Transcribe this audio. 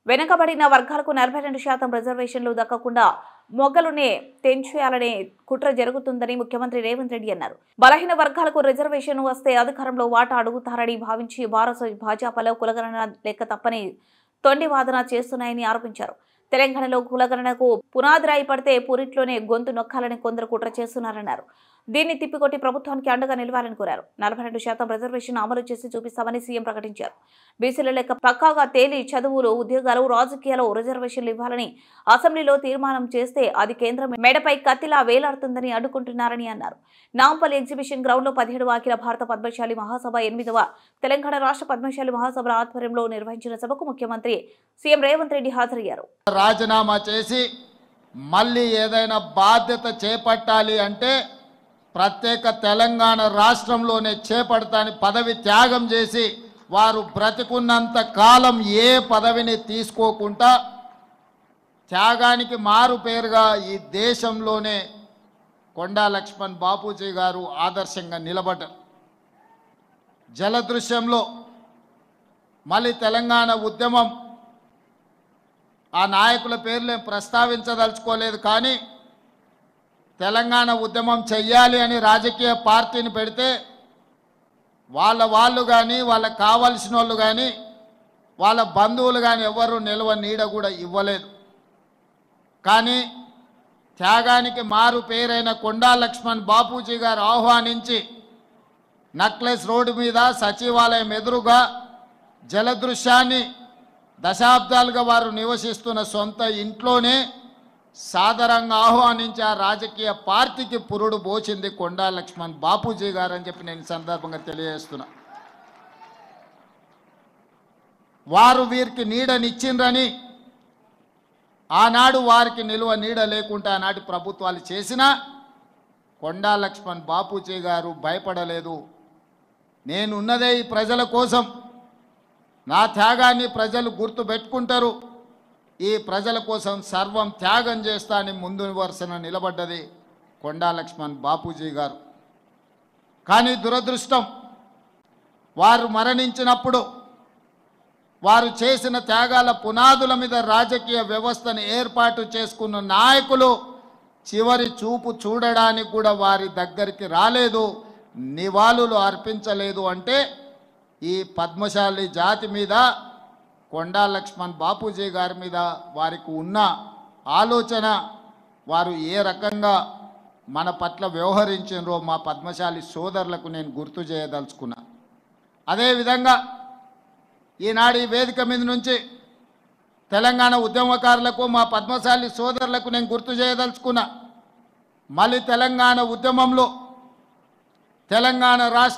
వెనుకబడిన వర్గాలకు 42% రిజర్వేషన్లు దక్కకుండా మొగ్గలునే తెంచేయాలనే కుట్ర జరుగుతుందని ముఖ్యమంత్రి రేవంత్ రెడ్డి అన్నారు. బలహీన వర్గాలకు రిజర్వేషన్ వస్తే అధికారంలో వాటా అడుగుతారని భావించి భాజపాలో కులగణన లెక్క తప్పని తొండి వాదన చేస్తున్నాయని ఆరోపించారు. తెలంగాణలో కులగణనకు పునాదిరాయి పడితే పూరిట్లోనే గొంతు నొక్కాలని కొందరు కుట్ర చేస్తున్నారన్నారు. దీన్ని తిప్పికొట్టి ప్రభుత్వానికి అండగా నిలవాలని కోరారు. 42% రిజర్వేషన్ అమలు చేసి చూపిస్తామని సీఎం ప్రకటించారు. బీసీల లెక్క పక్కాగా తేలి చదువులు, ఉద్యోగాలు, రాజకీయాలు రిజర్వేషన్లు ఇవ్వాలని అసెంబ్లీలో తీర్మానం చేస్తే అది కేంద్రం మెడపై కత్తిలా వేలాడుతుందని అడ్డుకుంటున్నారని అన్నారు. నాంపల్లి ఎగ్జిబిషన్ గ్రౌండ్ లో 17వ అఖిల భారత పద్మశాలి మహాసభ 8వ తెలంగాణ రాష్ట్ర పద్మశాలి మహాసభల ఆధ్వర్యంలో నిర్వహించిన సభకు ముఖ్యమంత్రి సీఎం రేవంత్ రెడ్డి హాజరయ్యారు. రాజీనామా చేసి మళ్ళీ ఏదైనా బాధ్యత చేపట్టాలి అంటే ప్రత్యేక తెలంగాణ రాష్ట్రంలోనే చేపడతాని పదవి త్యాగం చేసి వారు బ్రతికున్నంత కాలం ఏ పదవిని తీసుకోకుండా త్యాగానికి మారు పేరుగా ఈ దేశంలోనే కొండా లక్ష్మణ్ బాపూజీ గారు ఆదర్శంగా నిలబడ్డారు. జలదృశ్యంలో మళ్ళీ తెలంగాణ ఉద్యమం ఆ నాయకుల పేర్లు ప్రస్తావించదలుచుకోలేదు, కానీ తెలంగాణ ఉద్యమం చెయ్యాలి అని రాజకీయ పార్టీని పెడితే వాళ్ళు కానీ వాళ్ళకి కావాల్సిన వాళ్ళు కానీ వాళ్ళ బంధువులు కానీ ఎవరు నిల్వ నీడ కూడా ఇవ్వలేదు. కానీ త్యాగానికి మారు పేరైన కొండా లక్ష్మణ్ బాపూజీ గారు ఆహ్వానించి నక్లెస్ రోడ్డు మీద సచివాలయం ఎదురుగా జలదృశ్యాన్ని దశాబ్దాలుగా వారు నివసిస్తున్న సొంత ఇంట్లోనే సాదరంగా ఆహ్వానించి ఆ రాజకీయ పార్టీకి పురుడు పోచింది కొండా లక్ష్మణ్ బాపూజీ గారు అని చెప్పి నేను సందర్భంగా తెలియజేస్తున్నా. వారు వీరికి నీడనిచ్చిండ్రని ఆనాడు వారికి నిలువ నీడ లేకుండా ఆనాటి ప్రభుత్వాలు చేసినా కొండా లక్ష్మణ్ బాపూజీ గారు భయపడలేదు. నేనున్నదే ఈ ప్రజల కోసం, నా త్యాగాన్ని ప్రజలు గుర్తు పెట్టుకుంటారు, ఈ ప్రజల కోసం సర్వం త్యాగం చేస్తా అని ముందు వరుసన నిలబడ్డది కొండా లక్ష్మణ్ బాపూజీ గారు. కానీ దురదృష్టం, వారు మరణించినప్పుడు వారు చేసిన త్యాగాల పునాదుల మీద రాజకీయ వ్యవస్థను ఏర్పాటు చేసుకున్న నాయకులు చివరి చూపు చూడడానికి కూడా వారి దగ్గరికి రాలేదు, నివాళులు అర్పించలేదు. అంటే ఈ పద్మశాలి జాతి మీద, కొండా లక్ష్మణ్ బాపూజీ గారి మీద వారికి ఉన్న ఆలోచన, వారు ఏ రకంగా మన పట్ల వ్యవహరించారో మా పద్మశాలి సోదరులకు నేను గుర్తు చేయదలుచుకున్నా. అదేవిధంగా ఈనాడు ఈ వేదిక మీద నుంచి తెలంగాణ ఉద్యమకారులకు, మా పద్మశాలి సోదరులకు నేను గుర్తు చేయదలుచుకున్నా. మళ్ళీ తెలంగాణ ఉద్యమంలో తెలంగాణ రాష్ట్ర